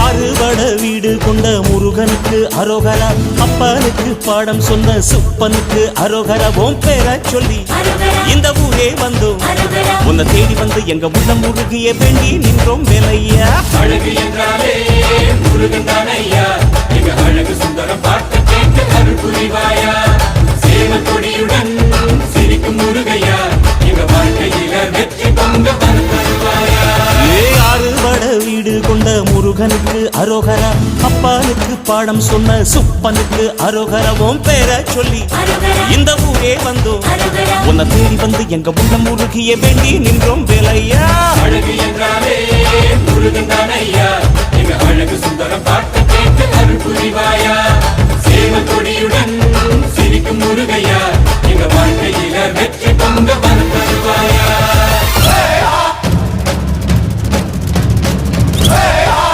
ஆறுபட வீடு கொண்ட முருகனுக்கு அரோகரா, அப்பனுக்கு பாடம் சொன்ன சுப்பனுக்கு அரோகரா. ஓம் பேர சொல்லி இந்த ஊரே வந்தோம், உன்னை தேடி வந்து எங்க உள்ளம் முருகிய வேண்டி நின்றோம் வேலையா. அழகு என்றாலே முருகன் தானையா, எங்க அழகு சுந்தரம் பார்த்து கேட்டு அருள் புரிவாயா. சேவல் கொடியுடன் சிரிக்கும் முருகையா, எங்க வாழ்க்கையில வெற்றி பொங்க தருவாயா. ஆறுபட வீடு கொண்ட முருகனுக்கு அரோகரா, அப்பனுக்கு பாடம் சொன்ன சுப்பனுக்கு அரோகரா. ஓம் பேர சொல்லி இந்த ஊரே வந்தோம், உன்னை தேடி வந்து எங்க உள்ளம் முருகிய வேண்டி நின்றோம் வேலையா. அழகு என்றாலே முருகன் தானையா,